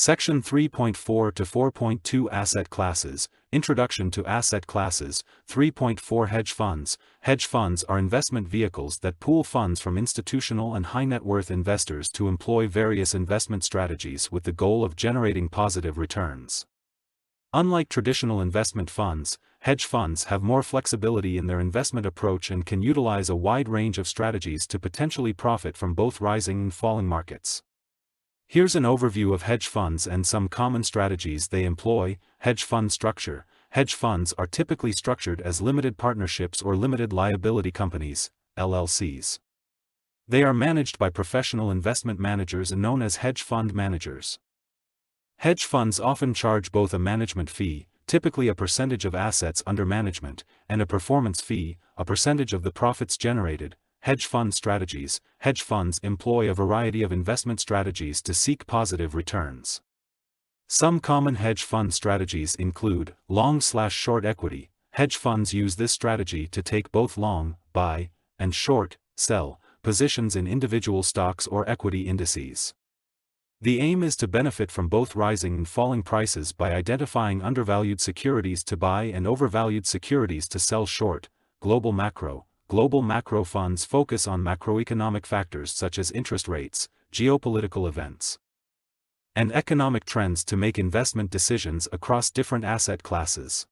Section 3.4 to 4.2 Asset Classes, Introduction to Asset Classes. 3.4 Hedge Funds. Hedge funds are investment vehicles that pool funds from institutional and high-net-worth investors to employ various investment strategies with the goal of generating positive returns. Unlike traditional investment funds, hedge funds have more flexibility in their investment approach and can utilize a wide range of strategies to potentially profit from both rising and falling markets. Here's an overview of hedge funds and some common strategies they employ. Hedge fund structure. Hedge funds are typically structured as limited partnerships or limited liability companies, LLCs. They are managed by professional investment managers and known as hedge fund managers. Hedge funds often charge both a management fee, typically a percentage of assets under management, and a performance fee, a percentage of the profits generated. Hedge fund strategies. Hedge funds employ a variety of investment strategies to seek positive returns. Some common hedge fund strategies include long/short equity. Hedge funds use this strategy to take both long, buy, and short, sell, positions in individual stocks or equity indices. The aim is to benefit from both rising and falling prices by identifying undervalued securities to buy and overvalued securities to sell short. Global macro. Global macro funds focus on macroeconomic factors such as interest rates, geopolitical events, and economic trends to make investment decisions across different asset classes.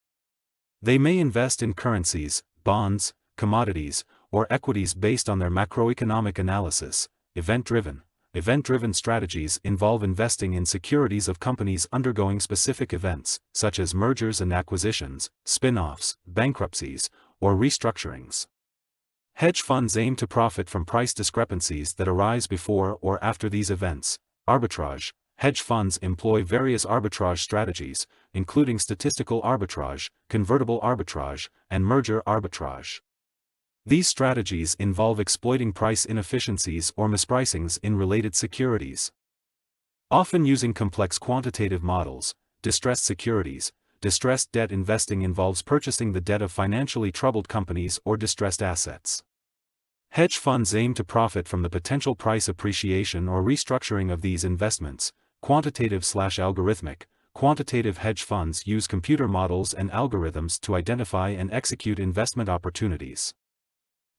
They may invest in currencies, bonds, commodities, or equities based on their macroeconomic analysis. Event-driven. Event-driven strategies involve investing in securities of companies undergoing specific events, such as mergers and acquisitions, spin-offs, bankruptcies, or restructurings. Hedge funds aim to profit from price discrepancies that arise before or after these events. Arbitrage. Hedge funds employ various arbitrage strategies, including statistical arbitrage, convertible arbitrage, and merger arbitrage. These strategies involve exploiting price inefficiencies or mispricings in related securities. Often using complex quantitative models. Distressed securities. Distressed debt investing involves purchasing the debt of financially troubled companies or distressed assets. Hedge funds aim to profit from the potential price appreciation or restructuring of these investments. Quantitative/algorithmic. Quantitative hedge funds use computer models and algorithms to identify and execute investment opportunities.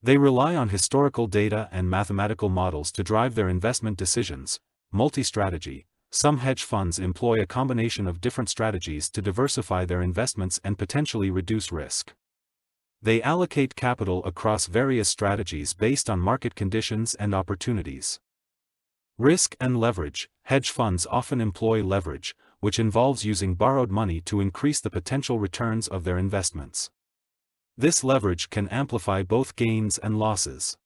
They rely on historical data and mathematical models to drive their investment decisions. Multi-strategy. Some hedge funds employ a combination of different strategies to diversify their investments and potentially reduce risk. They allocate capital across various strategies based on market conditions and opportunities. Risk and leverage. Hedge funds often employ leverage, which involves using borrowed money to increase the potential returns of their investments. This leverage can amplify both gains and losses.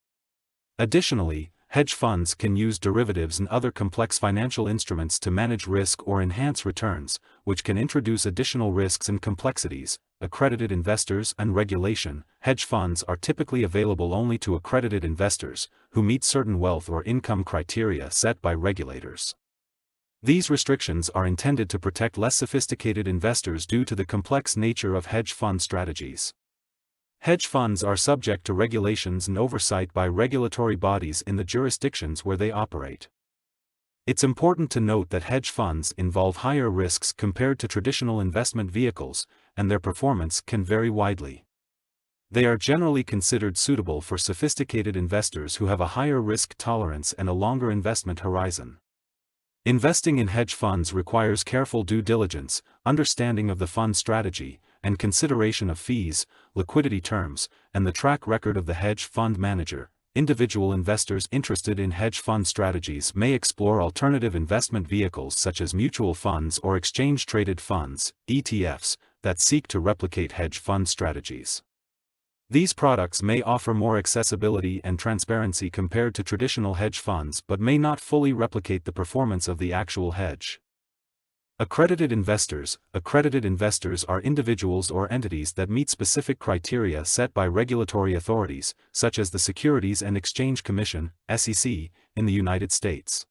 Additionally, hedge funds can use derivatives and other complex financial instruments to manage risk or enhance returns, which can introduce additional risks and complexities. Accredited investors and regulation. Hedge funds are typically available only to accredited investors, who meet certain wealth or income criteria set by regulators. These restrictions are intended to protect less sophisticated investors due to the complex nature of hedge fund strategies. Hedge funds are subject to regulations and oversight by regulatory bodies in the jurisdictions where they operate. It's important to note that hedge funds involve higher risks compared to traditional investment vehicles, and their performance can vary widely. They are generally considered suitable for sophisticated investors who have a higher risk tolerance and a longer investment horizon. Investing in hedge funds requires careful due diligence, understanding of the fund strategy, and consideration of fees, liquidity terms, and the track record of the hedge fund manager. Individual investors interested in hedge fund strategies may explore alternative investment vehicles such as mutual funds or exchange-traded funds, ETFs, that seek to replicate hedge fund strategies. These products may offer more accessibility and transparency compared to traditional hedge funds but may not fully replicate the performance of the actual hedge. Accredited investors. Accredited investors are individuals or entities that meet specific criteria set by regulatory authorities, such as the Securities and Exchange Commission, SEC, in the United States.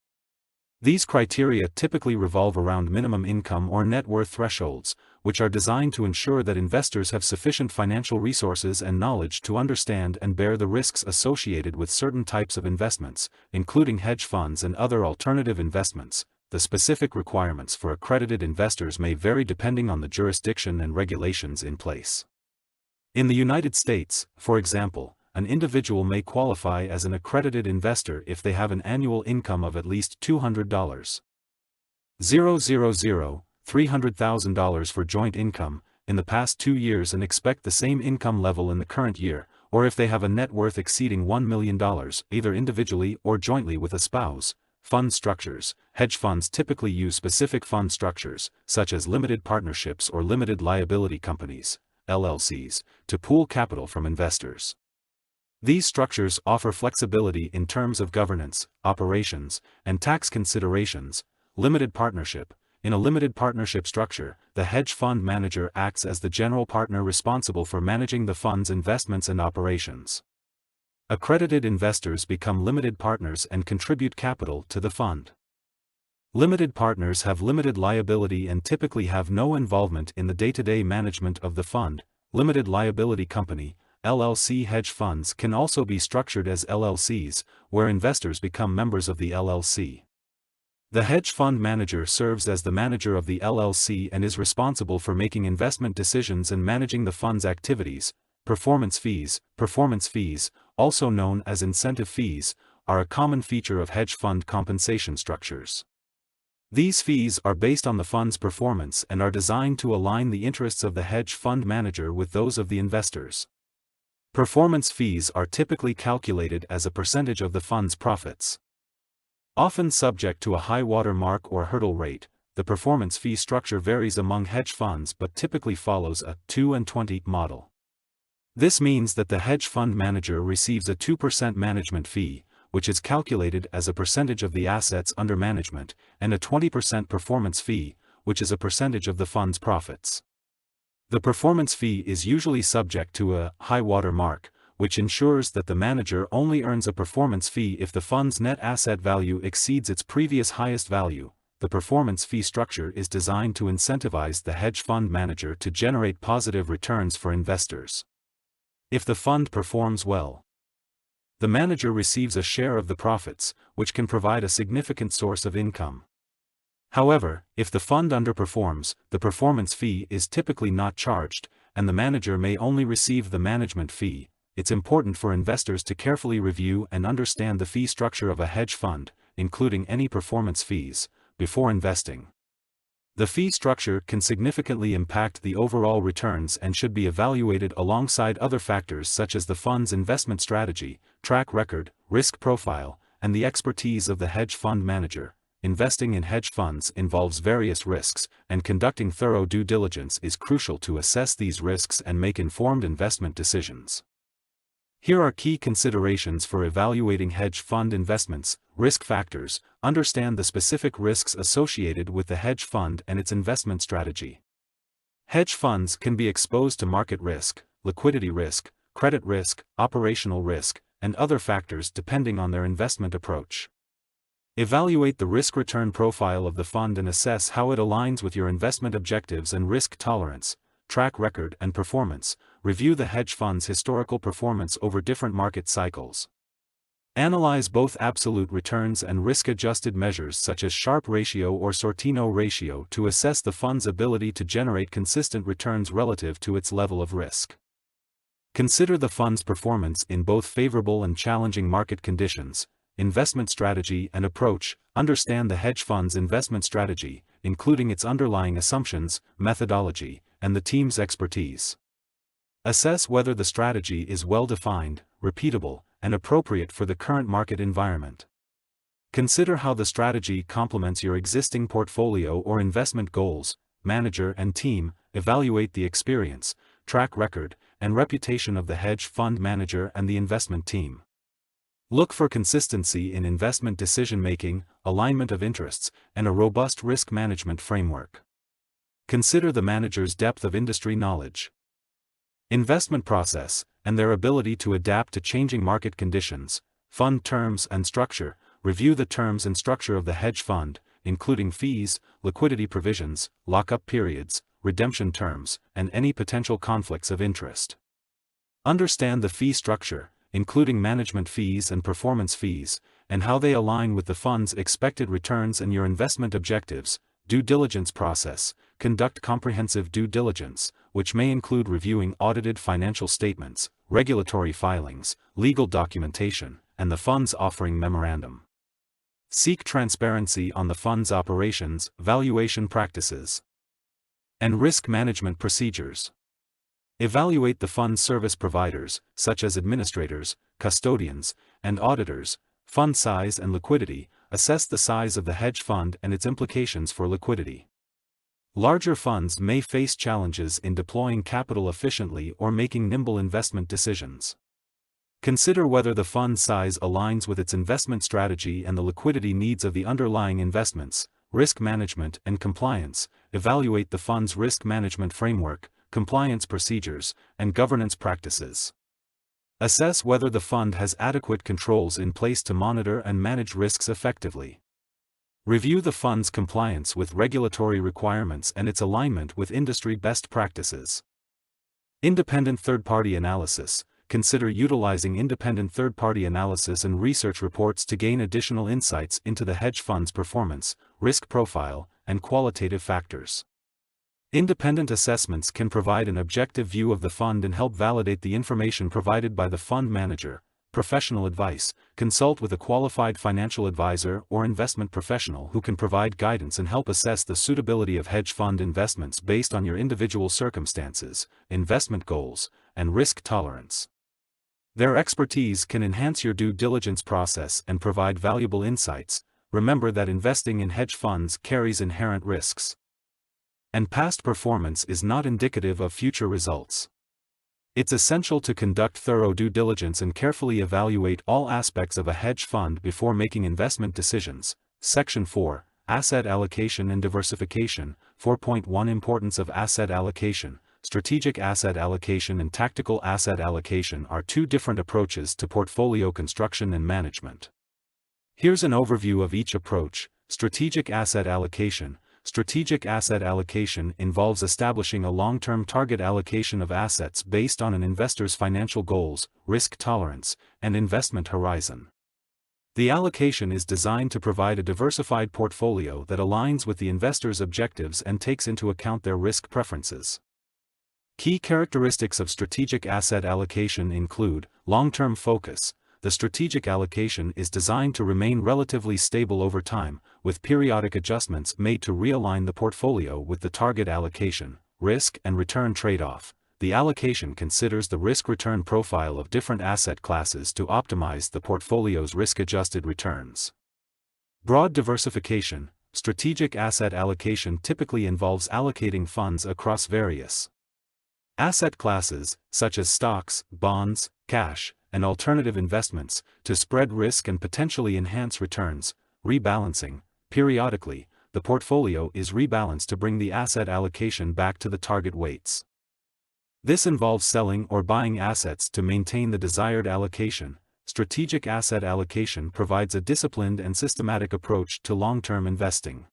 These criteria typically revolve around minimum income or net worth thresholds, which are designed to ensure that investors have sufficient financial resources and knowledge to understand and bear the risks associated with certain types of investments, including hedge funds and other alternative investments. the specific requirements for accredited investors may vary depending on the jurisdiction and regulations in place. In the United States, for example, an individual may qualify as an accredited investor if they have an annual income of at least $300,000 for joint income in the past 2 years and expect the same income level in the current year, or if they have a net worth exceeding $1 million, either individually or jointly with a spouse. Fund structures. Hedge funds typically use specific fund structures, such as limited partnerships or limited liability companies, LLCs, to pool capital from investors. These structures offer flexibility in terms of governance, operations, and tax considerations. Limited partnership. In a limited partnership structure, the hedge fund manager acts as the general partner responsible for managing the fund's investments and operations. Accredited investors become limited partners and contribute capital to the fund. Limited partners have limited liability and typically have no involvement in the day-to-day management of the fund. Limited liability company, LLC. Hedge funds can also be structured as LLCs, where investors become members of the LLC. The hedge fund manager serves as the manager of the LLC and is responsible for making investment decisions and managing the fund's activities. Performance fees, also known as incentive fees, are a common feature of hedge fund compensation structures. These fees are based on the fund's performance and are designed to align the interests of the hedge fund manager with those of the investors. Performance fees are typically calculated as a percentage of the fund's profits. Often subject to a high water mark or hurdle rate, the performance fee structure varies among hedge funds but typically follows a 2-and-20 model. This means that the hedge fund manager receives a 2% management fee, which is calculated as a percentage of the assets under management, and a 20% performance fee, which is a percentage of the fund's profits. The performance fee is usually subject to a high water mark, which ensures that the manager only earns a performance fee if the fund's net asset value exceeds its previous highest value. The performance fee structure is designed to incentivize the hedge fund manager to generate positive returns for investors. If the fund performs well, the manager receives a share of the profits, which can provide a significant source of income. However, if the fund underperforms, the performance fee is typically not charged, and the manager may only receive the management fee. It's important for investors to carefully review and understand the fee structure of a hedge fund, including any performance fees, before investing. The fee structure can significantly impact the overall returns and should be evaluated alongside other factors such as the fund's investment strategy, track record, risk profile, and the expertise of the hedge fund manager. Investing in hedge funds involves various risks, and conducting thorough due diligence is crucial to assess these risks and make informed investment decisions. Here are key considerations for evaluating hedge fund investments. Risk factors. Understand the specific risks associated with the hedge fund and its investment strategy. Hedge funds can be exposed to market risk, liquidity risk, credit risk, operational risk, and other factors depending on their investment approach. Evaluate the risk-return profile of the fund and assess how it aligns with your investment objectives and risk tolerance. Track record and performance. Review the hedge fund's historical performance over different market cycles. Analyze both absolute returns and risk-adjusted measures such as Sharpe ratio or Sortino ratio to assess the fund's ability to generate consistent returns relative to its level of risk. Consider the fund's performance in both favorable and challenging market conditions. Investment strategy and approach. Understand the hedge fund's investment strategy, including its underlying assumptions, methodology, and the team's expertise. Assess whether the strategy is well-defined, repeatable, and appropriate for the current market environment. Consider how the strategy complements your existing portfolio or investment goals. Manager and team. Evaluate the experience, track record, and reputation of the hedge fund manager and the investment team. Look for consistency in investment decision-making, alignment of interests, and a robust risk management framework. Consider the manager's depth of industry knowledge, investment process, and their ability to adapt to changing market conditions. Fund terms and structure. Review the terms and structure of the hedge fund, including fees, liquidity provisions, lock-up periods, redemption terms, and any potential conflicts of interest. Understand the fee structure, including management fees and performance fees, and how they align with the fund's expected returns and your investment objectives. Due diligence process. Conduct comprehensive due diligence, which may include reviewing audited financial statements, regulatory filings, legal documentation, and the fund's offering memorandum. Seek transparency on the fund's operations, valuation practices, and risk management procedures. Evaluate the fund's service providers, such as administrators, custodians, and auditors, fund size and liquidity. Assess the size of the hedge fund and its implications for liquidity. Larger funds may face challenges in deploying capital efficiently or making nimble investment decisions. Consider whether the fund size aligns with its investment strategy and the liquidity needs of the underlying investments. Risk management and compliance. Evaluate the fund's risk management framework, compliance procedures, and governance practices. Assess whether the fund has adequate controls in place to monitor and manage risks effectively. Review the fund's compliance with regulatory requirements and its alignment with industry best practices. Independent third-party analysis. Consider utilizing independent third-party analysis and research reports to gain additional insights into the hedge fund's performance, risk profile, and qualitative factors. Independent assessments can provide an objective view of the fund and help validate the information provided by the fund manager. Professional advice. Consult with a qualified financial advisor or investment professional who can provide guidance and help assess the suitability of hedge fund investments based on your individual circumstances, investment goals, and risk tolerance. Their expertise can enhance your due diligence process and provide valuable insights. Remember that investing in hedge funds carries inherent risks, and past performance is not indicative of future results. It's essential to conduct thorough due diligence and carefully evaluate all aspects of a hedge fund before making investment decisions. Section 4, Asset Allocation and Diversification. 4.1 Importance of asset allocation. Strategic asset allocation and tactical asset allocation are two different approaches to portfolio construction and management. Here's an overview of each approach. Strategic asset allocation. Strategic asset allocation involves establishing a long-term target allocation of assets based on an investor's financial goals, risk tolerance, and investment horizon. The allocation is designed to provide a diversified portfolio that aligns with the investor's objectives and takes into account their risk preferences. Key characteristics of strategic asset allocation include long-term focus. The strategic allocation is designed to remain relatively stable over time, with periodic adjustments made to realign the portfolio with the target allocation. Risk and return trade-off. The allocation considers the risk-return profile of different asset classes to optimize the portfolio's risk-adjusted returns. Broad diversification. Strategic asset allocation typically involves allocating funds across various asset classes, such as stocks, bonds, cash, and alternative investments, to spread risk and potentially enhance returns. Rebalancing. Periodically, the portfolio is rebalanced to bring the asset allocation back to the target weights. This involves selling or buying assets to maintain the desired allocation. Strategic asset allocation provides a disciplined and systematic approach to long-term investing.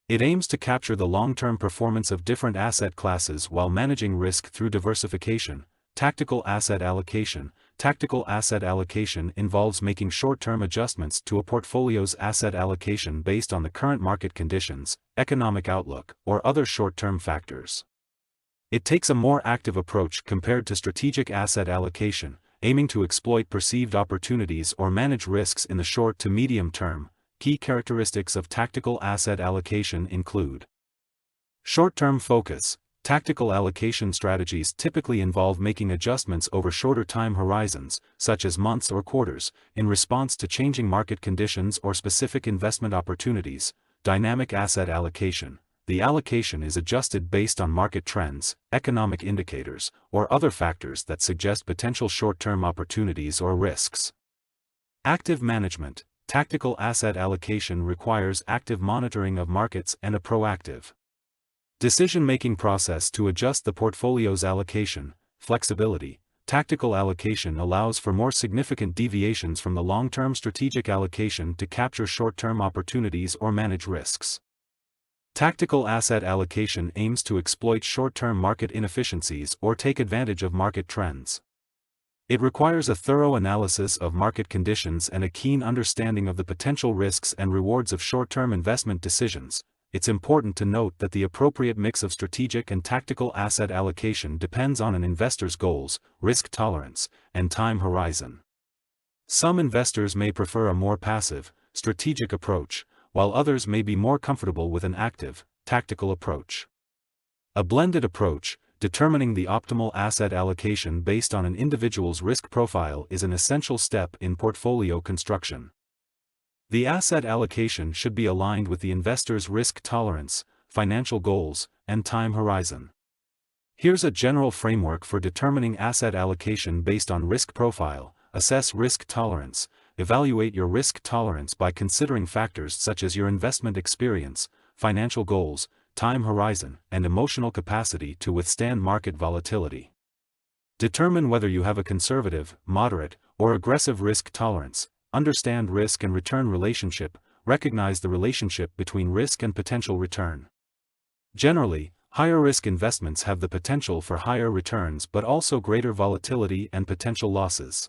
It aims to capture the long-term performance of different asset classes while managing risk through diversification. Tactical asset allocation. Tactical asset allocation involves making short-term adjustments to a portfolio's asset allocation based on the current market conditions, economic outlook, or other short-term factors. It takes a more active approach compared to strategic asset allocation, aiming to exploit perceived opportunities or manage risks in the short to medium term. Key characteristics of tactical asset allocation include short-term focus. Tactical allocation strategies typically involve making adjustments over shorter time horizons, such as months or quarters, in response to changing market conditions or specific investment opportunities. Dynamic asset allocation. The allocation is adjusted based on market trends, economic indicators, or other factors that suggest potential short-term opportunities or risks. Active management. Tactical asset allocation requires active monitoring of markets and a proactive decision-making process to adjust the portfolio's allocation. Flexibility. Tactical allocation allows for more significant deviations from the long-term strategic allocation to capture short-term opportunities or manage risks. Tactical asset allocation aims to exploit short-term market inefficiencies or take advantage of market trends. It requires a thorough analysis of market conditions and a keen understanding of the potential risks and rewards of short-term investment decisions. It's important to note that the appropriate mix of strategic and tactical asset allocation depends on an investor's goals, risk tolerance, and time horizon. Some investors may prefer a more passive, strategic approach, while others may be more comfortable with an active, tactical approach. A blended approach, determining the optimal asset allocation based on an individual's risk profile, is an essential step in portfolio construction. The asset allocation should be aligned with the investor's risk tolerance, financial goals, and time horizon. Here's a general framework for determining asset allocation based on risk profile. Assess risk tolerance. Evaluate your risk tolerance by considering factors such as your investment experience, financial goals, time horizon, and emotional capacity to withstand market volatility. Determine whether you have a conservative, moderate, or aggressive risk tolerance. Understand risk and return relationship. Recognize the relationship between risk and potential return. Generally, higher risk investments have the potential for higher returns but also greater volatility and potential losses.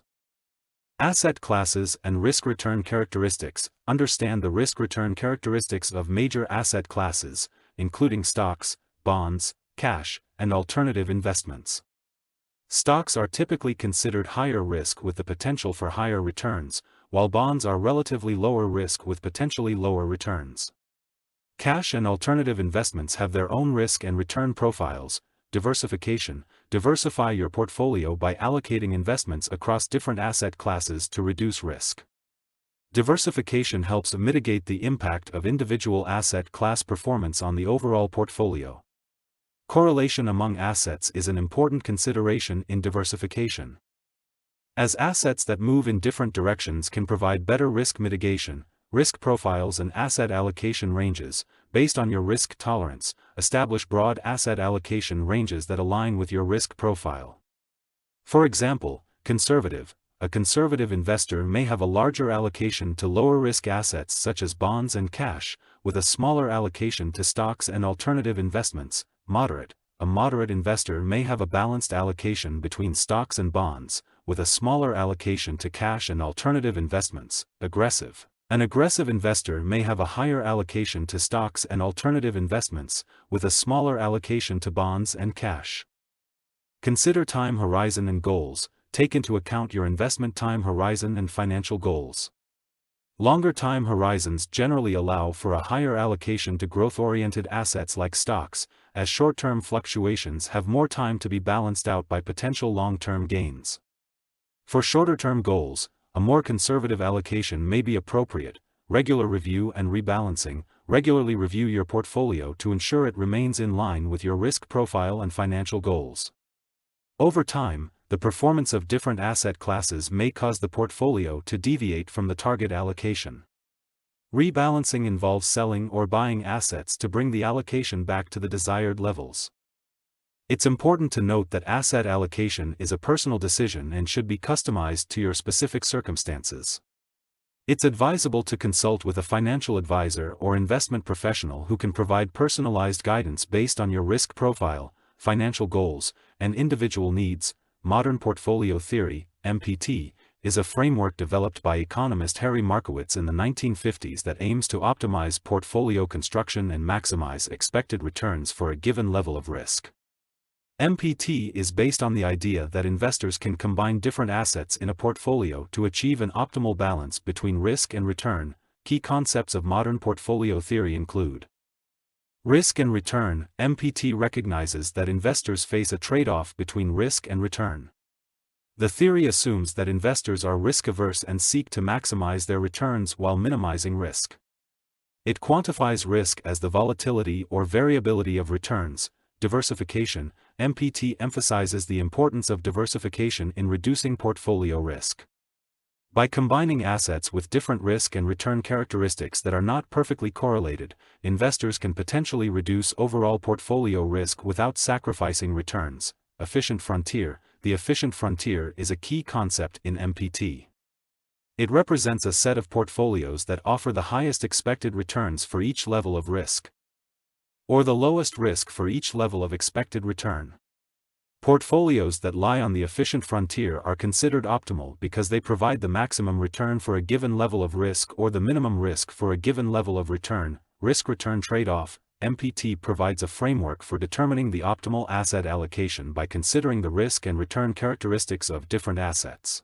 Asset classes and risk-return characteristics. Understand the risk-return characteristics of major asset classes, including stocks, bonds, cash, and alternative investments. Stocks are typically considered higher risk with the potential for higher returns, while bonds are relatively lower risk with potentially lower returns. Cash and alternative investments have their own risk and return profiles. Diversification. Diversify your portfolio by allocating investments across different asset classes to reduce risk. Diversification helps mitigate the impact of individual asset class performance on the overall portfolio. Correlation among assets is an important consideration in diversification. As assets that move in different directions can provide better risk mitigation, risk profiles and asset allocation ranges, based on your risk tolerance, establish broad asset allocation ranges that align with your risk profile. For example, conservative. A conservative investor may have a larger allocation to lower-risk assets such as bonds and cash, with a smaller allocation to stocks and alternative investments. Moderate. A moderate investor may have a balanced allocation between stocks and bonds, with a smaller allocation to cash and alternative investments. Aggressive. An aggressive investor may have a higher allocation to stocks and alternative investments, with a smaller allocation to bonds and cash. Consider time horizon and goals. Take into account your investment time horizon and financial goals. Longer time horizons generally allow for a higher allocation to growth-oriented assets like stocks, as short-term fluctuations have more time to be balanced out by potential long-term gains. For shorter-term goals, a more conservative allocation may be appropriate. Regular review and rebalancing. Regularly review your portfolio to ensure it remains in line with your risk profile and financial goals. Over time, the performance of different asset classes may cause the portfolio to deviate from the target allocation. Rebalancing involves selling or buying assets to bring the allocation back to the desired levels. It's important to note that asset allocation is a personal decision and should be customized to your specific circumstances. It's advisable to consult with a financial advisor or investment professional who can provide personalized guidance based on your risk profile, financial goals, and individual needs. Modern portfolio theory, MPT, is a framework developed by economist Harry Markowitz in the 1950s that aims to optimize portfolio construction and maximize expected returns for a given level of risk. MPT is based on the idea that investors can combine different assets in a portfolio to achieve an optimal balance between risk and return. Key concepts of modern portfolio theory include risk and return. MPT recognizes that investors face a trade-off between risk and return. The theory assumes that investors are risk-averse and seek to maximize their returns while minimizing risk. It quantifies risk as the volatility or variability of returns. Diversification. MPT emphasizes the importance of diversification in reducing portfolio risk. By combining assets with different risk and return characteristics that are not perfectly correlated, investors can potentially reduce overall portfolio risk without sacrificing returns. Efficient frontier. The efficient frontier is a key concept in MPT. It represents a set of portfolios that offer the highest expected returns for each level of risk, or the lowest risk for each level of expected return. Portfolios that lie on the efficient frontier are considered optimal because they provide the maximum return for a given level of risk or the minimum risk for a given level of return. Risk-return trade-off. MPT provides a framework for determining the optimal asset allocation by considering the risk and return characteristics of different assets.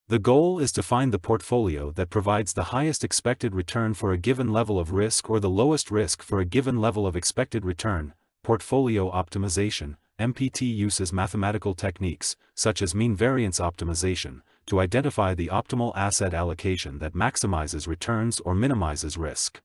The goal is to find the portfolio that provides the highest expected return for a given level of risk or the lowest risk for a given level of expected return. Portfolio optimization. MPT uses mathematical techniques, such as mean variance optimization, to identify the optimal asset allocation that maximizes returns or minimizes risk.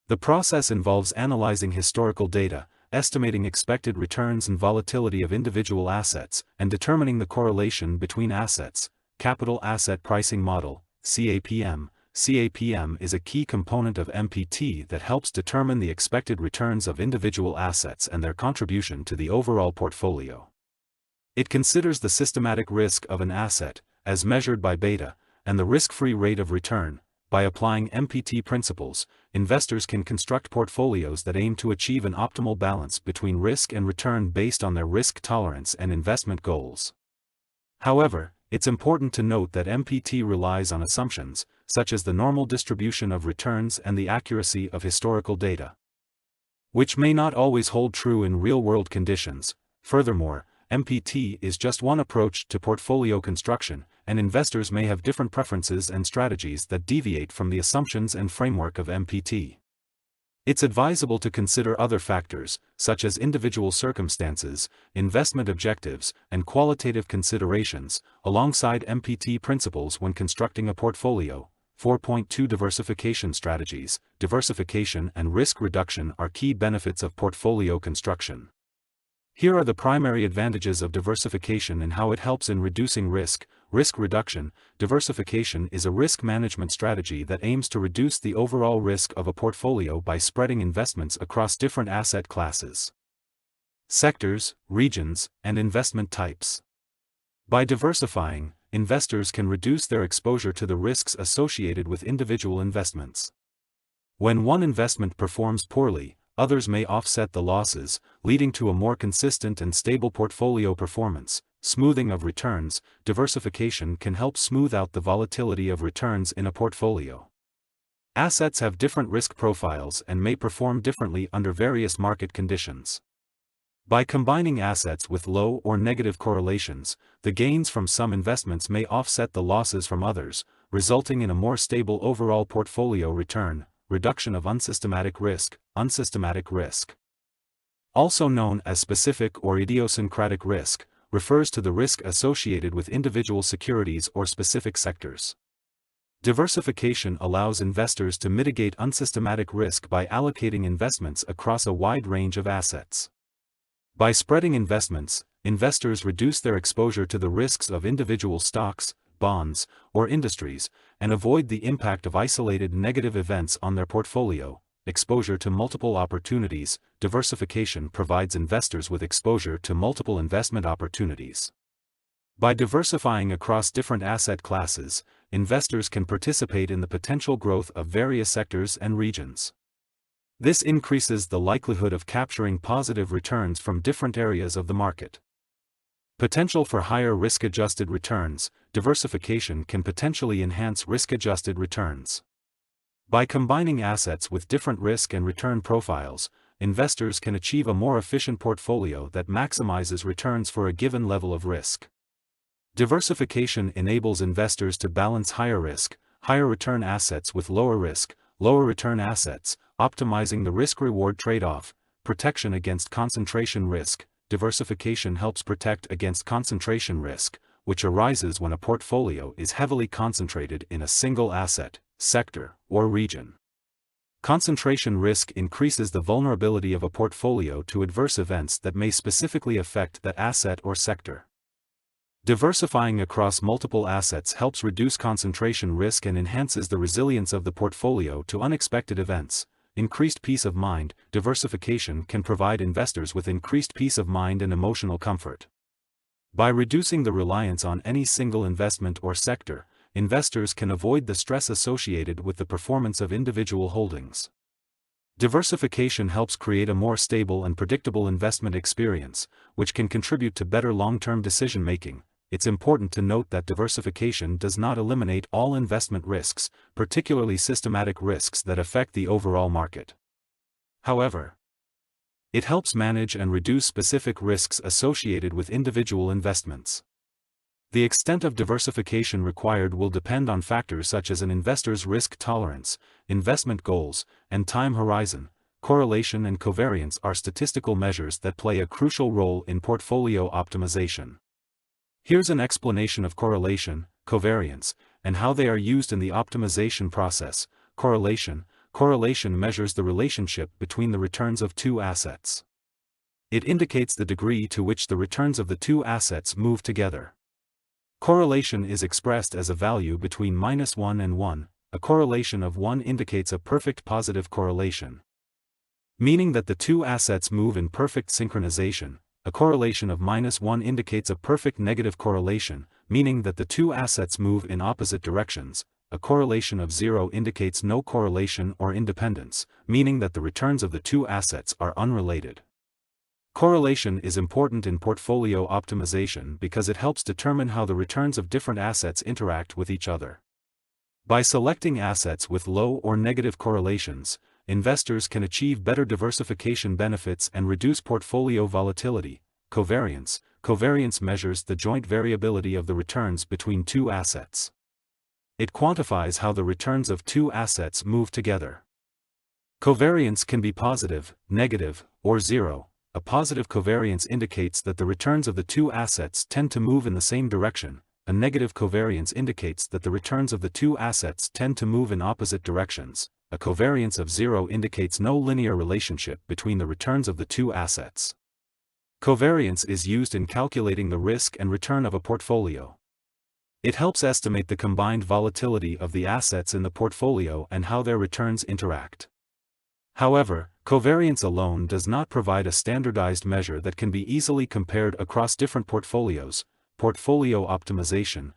The process involves analyzing historical data, estimating expected returns and volatility of individual assets, and determining the correlation between assets. Capital Asset Pricing Model, CAPM. CAPM is a key component of MPT that helps determine the expected returns of individual assets and their contribution to the overall portfolio. It considers the systematic risk of an asset, as measured by beta, and the risk-free rate of return. By applying MPT principles, investors can construct portfolios that aim to achieve an optimal balance between risk and return based on their risk tolerance and investment goals. However, it's important to note that MPT relies on assumptions, such as the normal distribution of returns and the accuracy of historical data, which may not always hold true in real-world conditions. Furthermore, MPT is just one approach to portfolio construction, and investors may have different preferences and strategies that deviate from the assumptions and framework of MPT. It's advisable to consider other factors, such as individual circumstances, investment objectives, and qualitative considerations, alongside MPT principles when constructing a portfolio. 4.2 Diversification Strategies. Diversification and risk reduction are key benefits of portfolio construction. Here are the primary advantages of diversification and how it helps in reducing risk. Risk reduction. Diversification is a risk management strategy that aims to reduce the overall risk of a portfolio by spreading investments across different asset classes, sectors, regions, and investment types. By diversifying, investors can reduce their exposure to the risks associated with individual investments. When one investment performs poorly, others may offset the losses, leading to a more consistent and stable portfolio performance. Smoothing of returns. Diversification can help smooth out the volatility of returns in a portfolio. Assets have different risk profiles and may perform differently under various market conditions. By combining assets with low or negative correlations, the gains from some investments may offset the losses from others, resulting in a more stable overall portfolio return. Reduction of unsystematic risk. Unsystematic risk, also known as specific or idiosyncratic risk, refers to the risk associated with individual securities or specific sectors. Diversification allows investors to mitigate unsystematic risk by allocating investments across a wide range of assets. By spreading investments, investors reduce their exposure to the risks of individual stocks, bonds, or industries, and avoid the impact of isolated negative events on their portfolio. Exposure to multiple opportunities. Diversification provides investors with exposure to multiple investment opportunities. By diversifying across different asset classes, investors can participate in the potential growth of various sectors and regions. This increases the likelihood of capturing positive returns from different areas of the market. Potential for higher risk-adjusted returns. Diversification can potentially enhance risk-adjusted returns. By combining assets with different risk and return profiles, investors can achieve a more efficient portfolio that maximizes returns for a given level of risk. Diversification enables investors to balance higher risk, higher return assets with lower risk, lower return assets, optimizing the risk-reward trade-off. Protection against concentration risk. Diversification helps protect against concentration risk, which arises when a portfolio is heavily concentrated in a single asset, sector, or region. Concentration risk increases the vulnerability of a portfolio to adverse events that may specifically affect that asset or sector. Diversifying across multiple assets helps reduce concentration risk and enhances the resilience of the portfolio to unexpected events. Increased peace of mind. Diversification can provide investors with increased peace of mind and emotional comfort. By reducing the reliance on any single investment or sector, investors can avoid the stress associated with the performance of individual holdings. Diversification helps create a more stable and predictable investment experience, which can contribute to better long-term decision-making. It's important to note that diversification does not eliminate all investment risks, particularly systematic risks that affect the overall market. However, it helps manage and reduce specific risks associated with individual investments. The extent of diversification required will depend on factors such as an investor's risk tolerance, investment goals, and time horizon. Correlation and covariance are statistical measures that play a crucial role in portfolio optimization. Here's an explanation of correlation, covariance, and how they are used in the optimization process. Correlation measures the relationship between the returns of two assets. It indicates the degree to which the returns of the two assets move together. Correlation is expressed as a value between -1 and 1. A correlation of 1 indicates a perfect positive correlation, meaning that the two assets move in perfect synchronization. A correlation of -1 indicates a perfect negative correlation, meaning that the two assets move in opposite directions. A correlation of 0 indicates no correlation or independence, meaning that the returns of the two assets are unrelated. Correlation is important in portfolio optimization because it helps determine how the returns of different assets interact with each other. By selecting assets with low or negative correlations, investors can achieve better diversification benefits and reduce portfolio volatility. Covariance measures the joint variability of the returns between two assets. It quantifies how the returns of two assets move together. Covariance can be positive, negative, or 0. A positive covariance indicates that the returns of the two assets tend to move in the same direction. A negative covariance indicates that the returns of the two assets tend to move in opposite directions. A covariance of 0 indicates no linear relationship between the returns of the two assets. Covariance is used in calculating the risk and return of a portfolio. It helps estimate the combined volatility of the assets in the portfolio and how their returns interact. However, covariance alone does not provide a standardized measure that can be easily compared across different portfolios. Portfolio optimization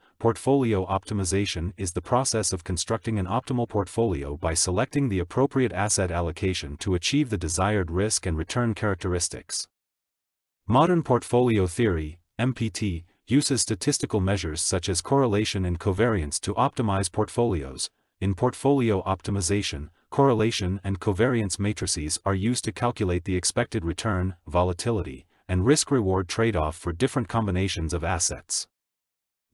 is the process of constructing an optimal portfolio by selecting the appropriate asset allocation to achieve the desired risk and return characteristics. Modern portfolio theory, MPT, uses statistical measures such as correlation and covariance to optimize portfolios. In portfolio optimization, correlation and covariance matrices are used to calculate the expected return, volatility, and risk-reward trade-off for different combinations of assets.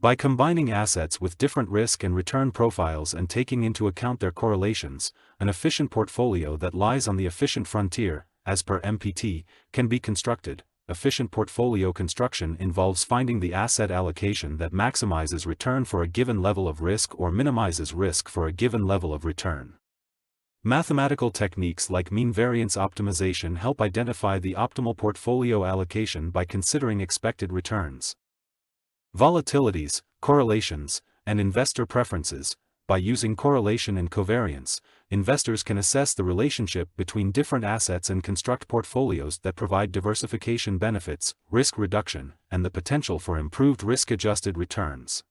By combining assets with different risk and return profiles and taking into account their correlations, an efficient portfolio that lies on the efficient frontier, as per MPT, can be constructed. Efficient portfolio construction involves finding the asset allocation that maximizes return for a given level of risk or minimizes risk for a given level of return. Mathematical techniques like mean variance optimization help identify the optimal portfolio allocation by considering expected returns, volatilities, correlations, and investor preferences. By using correlation and covariance, investors can assess the relationship between different assets and construct portfolios that provide diversification benefits, risk reduction, and the potential for improved risk-adjusted returns.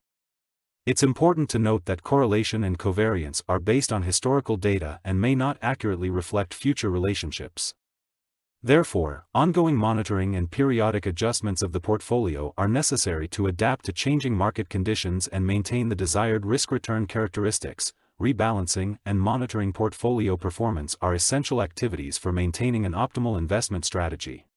It's important to note that correlation and covariance are based on historical data and may not accurately reflect future relationships. Therefore, ongoing monitoring and periodic adjustments of the portfolio are necessary to adapt to changing market conditions and maintain the desired risk-return characteristics. Rebalancing and monitoring portfolio performance are essential activities for maintaining an optimal investment strategy.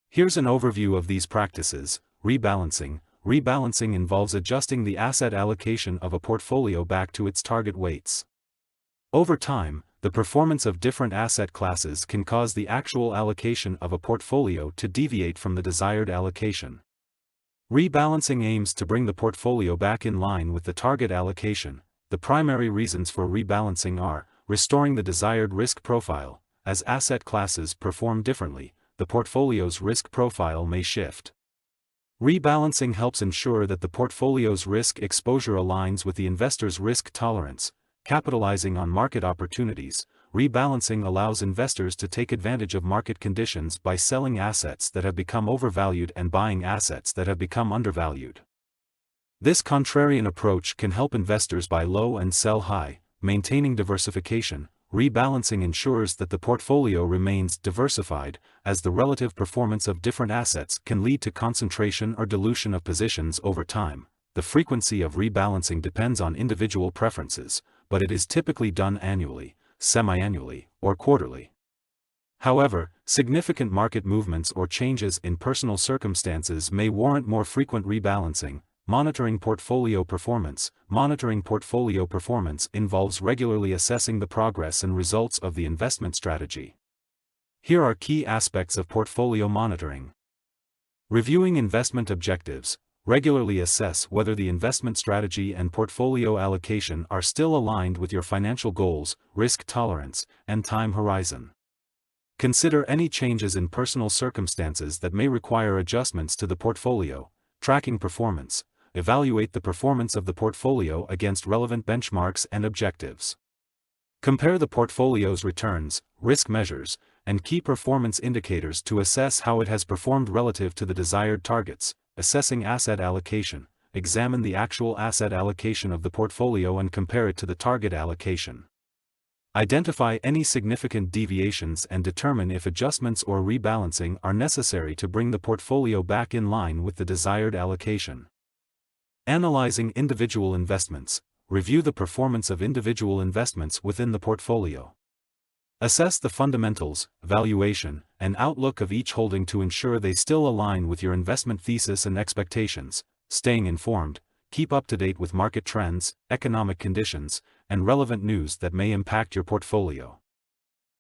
Here's an overview of these practices. Rebalancing. Rebalancing involves adjusting the asset allocation of a portfolio back to its target weights. Over time, the performance of different asset classes can cause the actual allocation of a portfolio to deviate from the desired allocation. Rebalancing aims to bring the portfolio back in line with the target allocation. The primary reasons for rebalancing are restoring the desired risk profile. As asset classes perform differently, the portfolio's risk profile may shift. Rebalancing helps ensure that the portfolio's risk exposure aligns with the investor's risk tolerance. Capitalizing on market opportunities. Rebalancing allows investors to take advantage of market conditions by selling assets that have become overvalued and buying assets that have become undervalued. This contrarian approach can help investors buy low and sell high, maintaining diversification. rebalancing ensures that the portfolio remains diversified, as the relative performance of different assets can lead to concentration or dilution of positions over time. The frequency of rebalancing depends on individual preferences, but it is typically done annually, semi-annually, or quarterly. However, significant market movements or changes in personal circumstances may warrant more frequent rebalancing. Monitoring portfolio performance. Monitoring portfolio performance involves regularly assessing the progress and results of the investment strategy. Here are key aspects of portfolio monitoring. Reviewing investment objectives. Regularly assess whether the investment strategy and portfolio allocation are still aligned with your financial goals, risk tolerance, and time horizon. Consider any changes in personal circumstances that may require adjustments to the portfolio. Tracking performance. Evaluate the performance of the portfolio against relevant benchmarks and objectives. Compare the portfolio's returns, risk measures, and key performance indicators to assess how it has performed relative to the desired targets. Assessing asset allocation. Examine the actual asset allocation of the portfolio and compare it to the target allocation. Identify any significant deviations and determine if adjustments or rebalancing are necessary to bring the portfolio back in line with the desired allocation. Analyzing individual investments. Review the performance of individual investments within the portfolio. Assess the fundamentals, valuation, and outlook of each holding to ensure they still align with your investment thesis and expectations. Staying informed. Keep up to date with market trends, economic conditions, and relevant news that may impact your portfolio.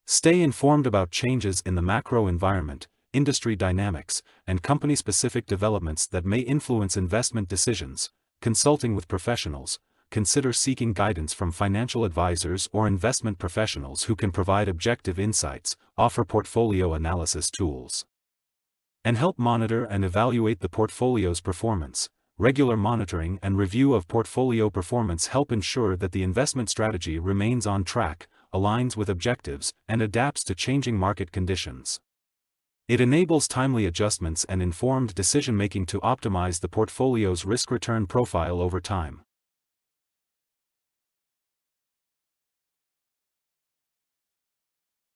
Stay informed about changes in the macro environment, industry dynamics, and company-specific developments that may influence investment decisions. Consulting with professionals. Consider seeking guidance from financial advisors or investment professionals who can provide objective insights, offer portfolio analysis tools, and help monitor and evaluate the portfolio's performance. Regular monitoring and review of portfolio performance help ensure that the investment strategy remains on track, aligns with objectives, and adapts to changing market conditions. It enables timely adjustments and informed decision-making to optimize the portfolio's risk-return profile over time.